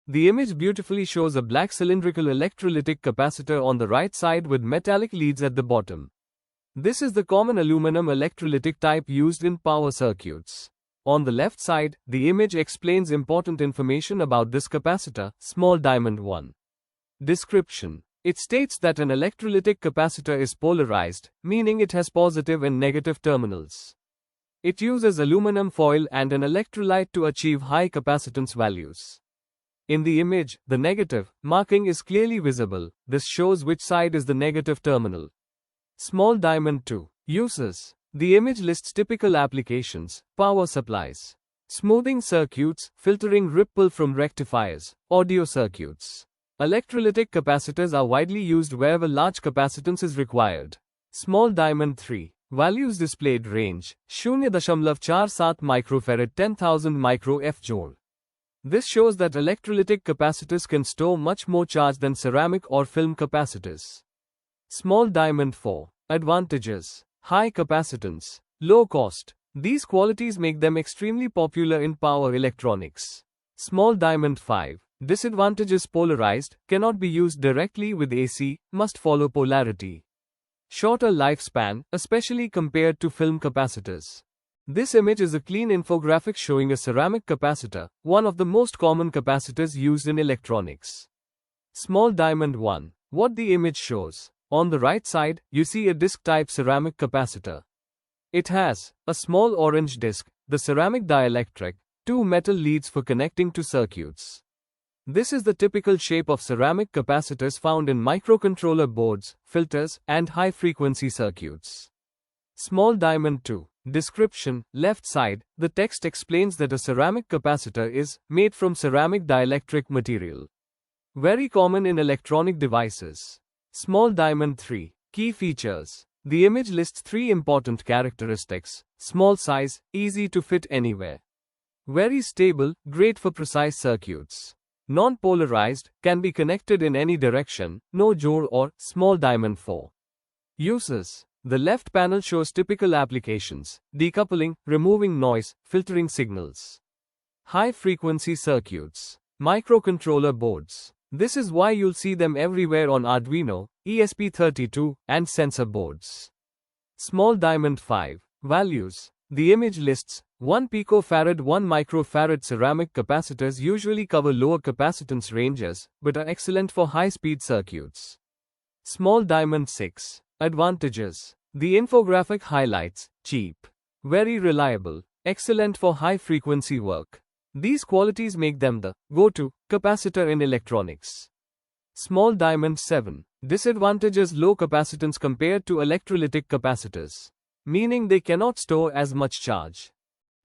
The image beautifully shows a black cylindrical electrolytic capacitor on the right side with metallic leads at the bottom. This is the common aluminum electrolytic type used in power circuits. On the left side, the image explains important information about this capacitor, small diamond 1. Description. It states that an electrolytic capacitor is polarized, meaning it has positive and negative terminals. It uses aluminum foil and an electrolyte to achieve high capacitance values. In the image, the negative marking is clearly visible. This shows which side is the negative terminal. Small diamond 2. Uses. The image lists typical applications: power supplies, smoothing circuits, filtering ripple from rectifiers, audio circuits. Electrolytic capacitors are widely used wherever large capacitance is required. Small diamond 3. Values displayed range 0.47 microfarad 10,000 micro F joule. This shows that electrolytic capacitors can store much more charge than ceramic or film capacitors. Small diamond 4. Advantages. High capacitance, low cost. These qualities make them extremely popular in power electronics. Small diamond 5. Disadvantages: polarized, cannot be used directly with AC, must follow polarity. Shorter lifespan, especially compared to film capacitors. This image is a clean infographic showing a ceramic capacitor, one of the most common capacitors used in electronics. Small diamond 1. What the image shows. On the right side, you see a disc-type ceramic capacitor. It has a small orange disc, the ceramic dielectric, 2 metal leads for connecting to circuits. This is the typical shape of ceramic capacitors found in microcontroller boards, filters, and high-frequency circuits. Small diamond 2. Description. Left side, the text explains that a ceramic capacitor is made from ceramic dielectric material. Very common in electronic devices. Small diamond 3. Key features. The image lists 3 important characteristics: small size, easy to fit anywhere. Very stable, great for precise circuits. Non-polarized, can be connected in any direction, no jor or. Small diamond 4. Uses. The left panel shows typical applications: decoupling, removing noise, filtering signals. High-frequency circuits. Microcontroller boards. This is why you'll see them everywhere on Arduino, ESP32, and sensor boards. Small diamond 5. Values. The image lists 1 picofarad 1 microfarad ceramic capacitors usually cover lower capacitance ranges, but are excellent for high-speed circuits. Small diamond 6. Advantages. The infographic highlights: cheap, very reliable, excellent for high-frequency work. These qualities make them the go-to capacitor in electronics. Small diamond 7. Disadvantages: low capacitance compared to electrolytic capacitors, meaning they cannot store as much charge.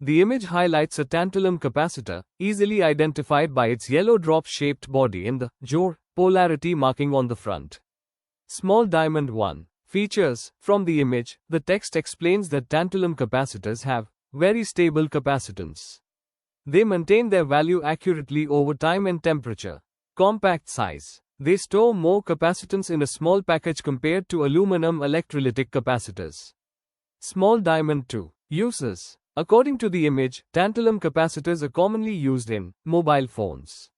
The image highlights a tantalum capacitor, easily identified by its yellow drop-shaped body and the jor polarity marking on the front. Small diamond 1. Features. From the image, the text explains that tantalum capacitors have very stable capacitance. They maintain their value accurately over time and temperature. Compact size. They store more capacitance in a small package compared to aluminum electrolytic capacitors. Small diamond 2. Uses. According to the image, tantalum capacitors are commonly used in mobile phones,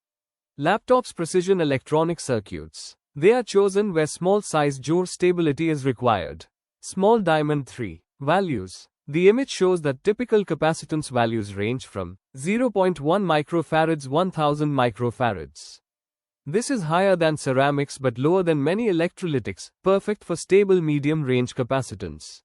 laptops, precision electronic circuits. They are chosen where small size jor stability is required. Small diamond 3. Values. The image shows that typical capacitance values range from 0.1 microfarads 1000 microfarads. This is higher than ceramics but lower than many electrolytics, perfect for stable medium-range capacitance.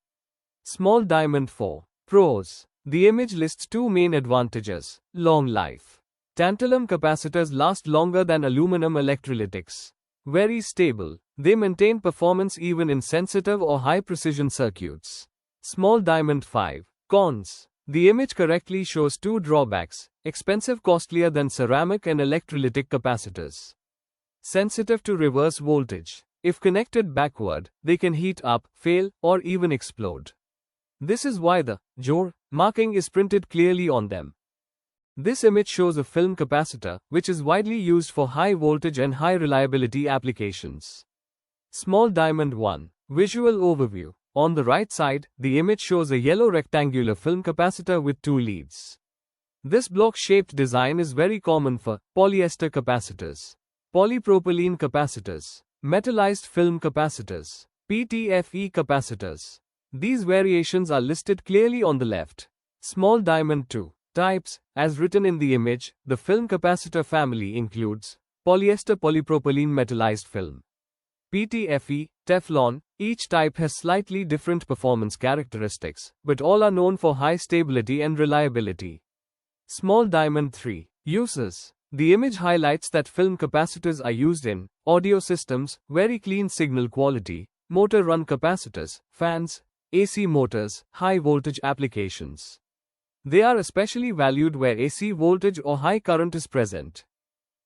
Small diamond 4. Pros. The image lists 2 main advantages. Long life. Tantalum capacitors last longer than aluminum electrolytics. Very stable. They maintain performance even in sensitive or high-precision circuits. Small diamond 5. Cons. The image correctly shows 2 drawbacks: expensive, costlier than ceramic and electrolytic capacitors. Sensitive to reverse voltage. If connected backward, they can heat up, fail, or even explode. This is why the jor marking is printed clearly on them. This image shows a film capacitor, which is widely used for high voltage and high reliability applications. Small diamond 1. Visual overview. On the right side, the image shows a yellow rectangular film capacitor with 2 leads. This block-shaped design is very common for polyester capacitors, polypropylene capacitors, metallized film capacitors, PTFE capacitors. These variations are listed clearly on the left. Small diamond 2 types, as written in the image. The film capacitor family includes polyester polypropylene metallized film, PTFE, Teflon. Each type has slightly different performance characteristics, but all are known for high stability and reliability. Small diamond 3 uses. The image highlights that film capacitors are used in audio systems, very clean signal quality, motor run capacitors, fans, AC motors, high voltage applications. They are especially valued where AC voltage or high current is present.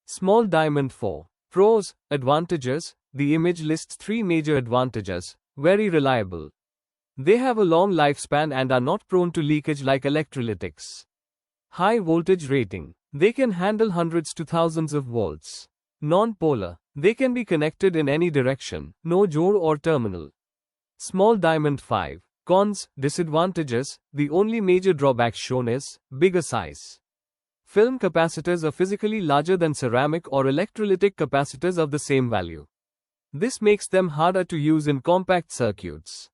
Small diamond 4 pros, advantages. The image lists 3 major advantages. Very reliable. They have a long lifespan and are not prone to leakage like electrolytics. High voltage rating. They can handle hundreds to thousands of volts. Non-polar. They can be connected in any direction, no jod or terminal. Small diamond 5 cons, disadvantages. The only major drawback shown is bigger size. Film capacitors are physically larger than ceramic or electrolytic capacitors of the same value. This makes them harder to use in compact circuits.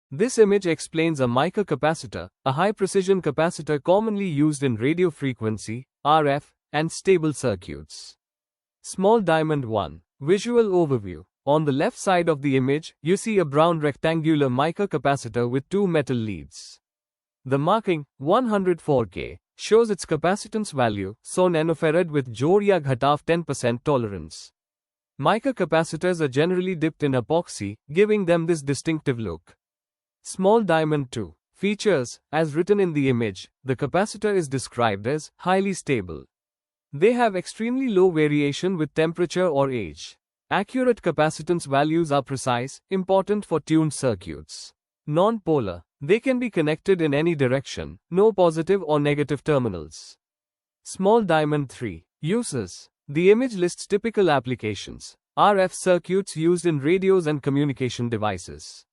This image explains a Mica capacitor, a high-precision capacitor commonly used in radio frequency, RF, and stable circuits. Small diamond 1 visual overview. On the left side of the image, you see a brown rectangular Mica capacitor with 2 metal leads. The marking, 104K, shows its capacitance value, so nanofarad with jod ya ghatav 10% tolerance. Mica capacitors are generally dipped in epoxy, giving them this distinctive look. Small diamond 2 features, as written in the image, the capacitor is described as highly stable. They have extremely low variation with temperature or age. Accurate capacitance values are precise, important for tuned circuits. Non-polar. They can be connected in any direction, no positive or negative terminals. Small diamond 3 uses. The image lists typical applications. RF circuits used in radios and communication devices.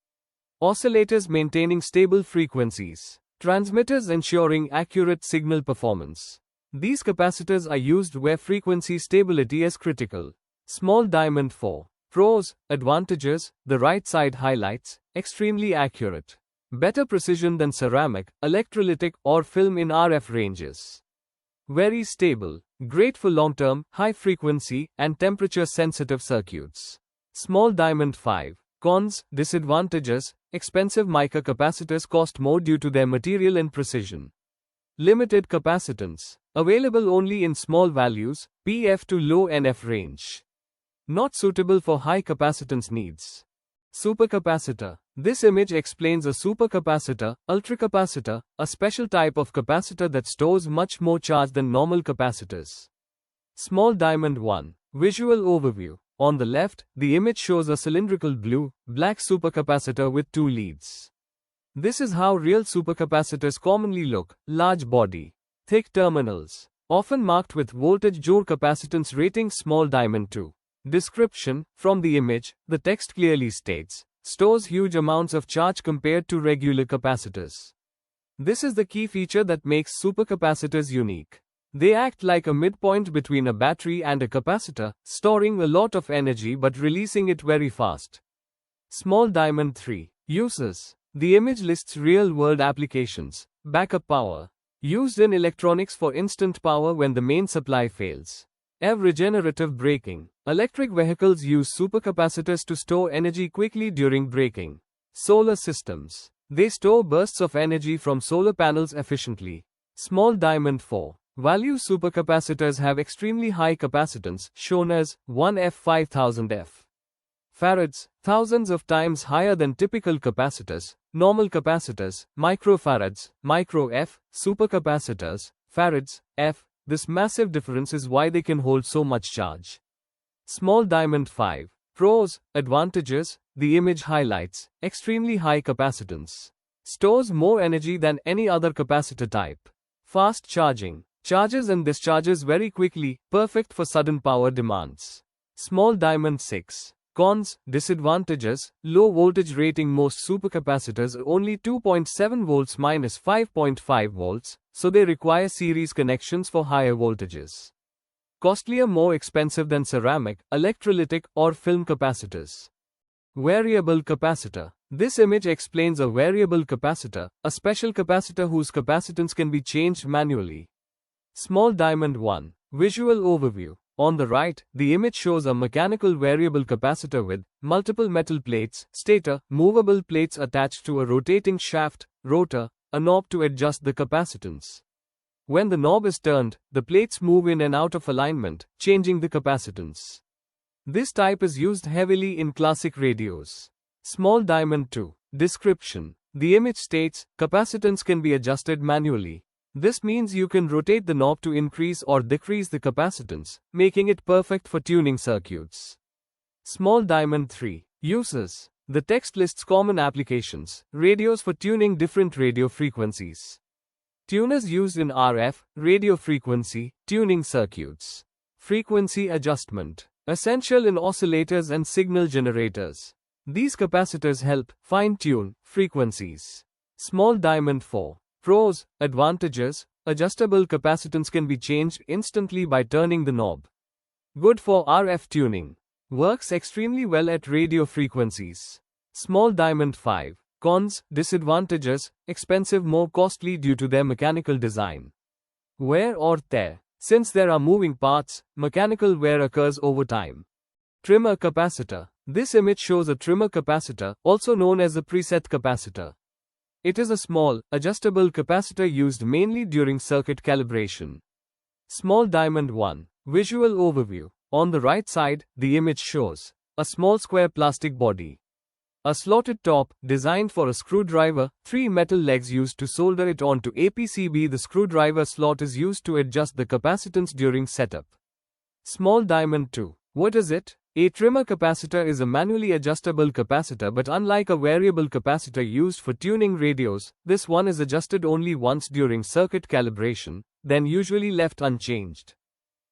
Oscillators maintaining stable frequencies. Transmitters ensuring accurate signal performance. These capacitors are used where frequency stability is critical. Small diamond 4 pros, advantages. The right side highlights, extremely accurate. Better precision than ceramic, electrolytic, or film in RF ranges. Very stable, great for long-term, high-frequency, and temperature-sensitive circuits. Small diamond 5 cons, disadvantages. Expensive Mica capacitors cost more due to their material and precision. Limited capacitance. Available only in small values, PF to low NF range. Not suitable for high capacitance needs. Supercapacitor. This image explains a supercapacitor, ultracapacitor, a special type of capacitor that stores much more charge than normal capacitors. Small diamond 1 visual overview. On the left, the image shows a cylindrical blue-black supercapacitor with 2 leads. This is how real supercapacitors commonly look: large body, thick terminals, often marked with voltage jod capacitance rating. Small diamond 2 description. From the image, the text clearly states, stores huge amounts of charge compared to regular capacitors. This is the key feature that makes supercapacitors unique. They act like a midpoint between a battery and a capacitor, storing a lot of energy but releasing it very fast. Small diamond 3 uses. The image lists real-world applications. Backup power. Used in electronics for instant power when the main supply fails. Regenerative braking. Electric vehicles use supercapacitors to store energy quickly during braking. Solar systems. They store bursts of energy from solar panels efficiently. Small diamond 4 value. Supercapacitors have extremely high capacitance, shown as 1F5000F. Farads, thousands of times higher than typical capacitors. Normal capacitors, microfarads, micro-F, supercapacitors, farads, F. This massive difference is why they can hold so much charge. Small diamond 5 pros, advantages. The image highlights, extremely high capacitance. Stores more energy than any other capacitor type. Fast charging. Charges and discharges very quickly, perfect for sudden power demands. Small diamond 6 cons, disadvantages. Low voltage rating. Most supercapacitors are only 2.7 volts minus 5.5 volts, so they require series connections for higher voltages. Costlier, more expensive than ceramic, electrolytic, or film capacitors. Variable capacitor. This image explains a variable capacitor, a special capacitor whose capacitance can be changed manually. Small diamond 1. Visual overview. On the right, the image shows a mechanical variable capacitor with multiple metal plates, stator, movable plates attached to a rotating shaft, rotor, a knob to adjust the capacitance. When the knob is turned, the plates move in and out of alignment, changing the capacitance. This type is used heavily in classic radios. Small diamond 2. Description. The image states, capacitance can be adjusted manually. This means you can rotate the knob to increase or decrease the capacitance, making it perfect for tuning circuits. Small diamond 3. Uses. The text lists common applications, radios for tuning different radio frequencies. Tuners used in RF, radio frequency, tuning circuits. Frequency adjustment. Essential in oscillators and signal generators. These capacitors help fine-tune frequencies. Small diamond 4. Pros, advantages. Adjustable capacitance can be changed instantly by turning the knob. Good for RF tuning. Works extremely well at radio frequencies. Small diamond 5. Cons, disadvantages. Expensive, more costly due to their mechanical design. Wear or tear. Since there are moving parts, mechanical wear occurs over time. Trimmer capacitor. This image shows a trimmer capacitor, also known as a preset capacitor. It is a small, adjustable capacitor used mainly during circuit calibration. Small diamond 1. Visual overview. On the right side, the image shows a small square plastic body. A slotted top, designed for a screwdriver, 3 metal legs used to solder it onto a PCB. The screwdriver slot is used to adjust the capacitance during setup. Small diamond 2. What is it? A trimmer capacitor is a manually adjustable capacitor, but unlike a variable capacitor used for tuning radios, this one is adjusted only once during circuit calibration, then usually left unchanged.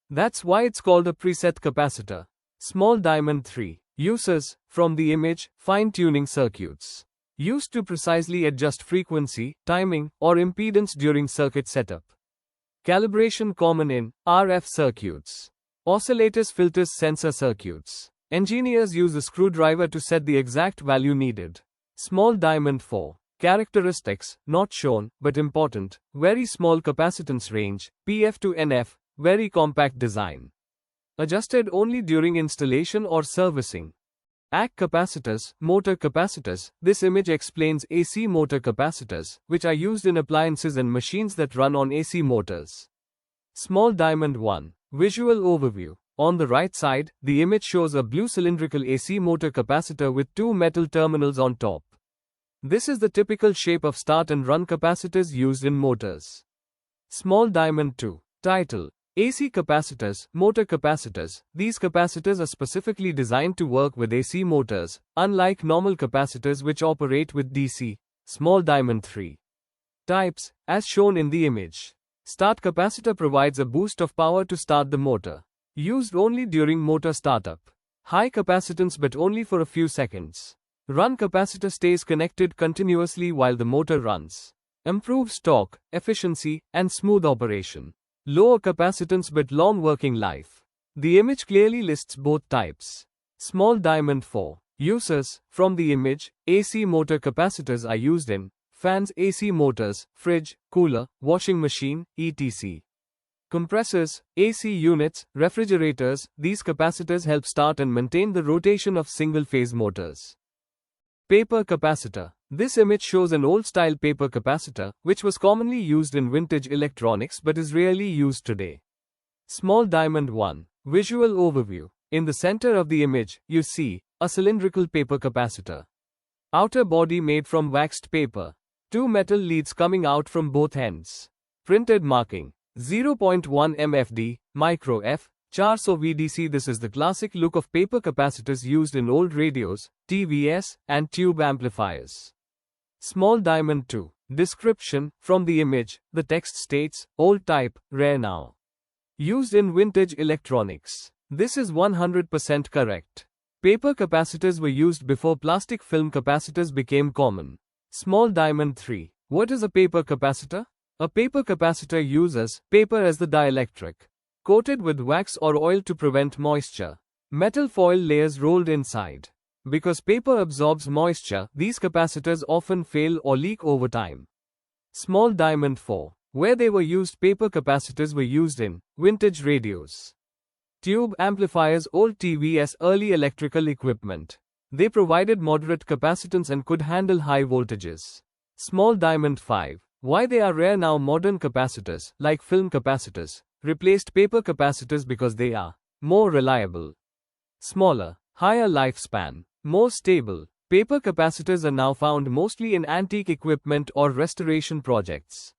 That's why it's called a preset capacitor. Small diamond 3. Uses. From the image, fine-tuning circuits. Used to precisely adjust frequency, timing, or impedance during circuit setup. Calibration common in RF circuits. Oscillators, filters, sensor circuits. Engineers use a screwdriver to set the exact value needed. Small diamond 4. Characteristics, not shown, but important. Very small capacitance range, PF to NF, very compact design. Adjusted only during installation or servicing. AC capacitors, motor capacitors. This image explains AC motor capacitors, which are used in appliances and machines that run on AC motors. Small diamond 1. Visual overview. On the right side, the image shows a blue cylindrical AC motor capacitor with 2 metal terminals on top. This is the typical shape of start and run capacitors used in motors. Small diamond 2. Title. AC capacitors, motor capacitors. These capacitors are specifically designed to work with AC motors, unlike normal capacitors which operate with DC. Small diamond 3. Types, as shown in the image. Start capacitor provides a boost of power to start the motor. Used only during motor startup. High capacitance but only for a few seconds. Run capacitor stays connected continuously while the motor runs. Improves torque, efficiency, and smooth operation. Lower capacitance but long working life. The image clearly lists both types. Small diamond 4. Uses. From the image, AC motor capacitors are used in fans, AC motors, fridge, cooler, washing machine, etc. Compressors, AC units, refrigerators. These capacitors help start and maintain the rotation of single-phase motors. Paper capacitor. This image shows an old-style paper capacitor, which was commonly used in vintage electronics but is rarely used today. Small diamond 1. Visual overview. In the center of the image, you see a cylindrical paper capacitor. Outer body made from waxed paper. 2 metal leads coming out from both ends. Printed marking. 0.1 MFD, micro F, 400 VDC. This is the classic look of paper capacitors used in old radios, TVS, and tube amplifiers. Small diamond 2. Description. From the image, the text states, old type, rare now. Used in vintage electronics. This is 100% correct. Paper capacitors were used before plastic film capacitors became common. Small diamond 3. What is a paper capacitor? A paper capacitor uses paper as the dielectric, coated with wax or oil to prevent moisture. Metal foil layers rolled inside. Because paper absorbs moisture, these capacitors often fail or leak over time. Small diamond 4. Where they were used, paper capacitors were used in vintage radios, tube amplifiers, old TVs, early electrical equipment. They provided moderate capacitance and could handle high voltages. Small diamond 5. Why they are rare now. Modern capacitors, like film capacitors, replaced paper capacitors because they are more reliable, smaller, higher lifespan, more stable. Paper capacitors are now found mostly in antique equipment or restoration projects.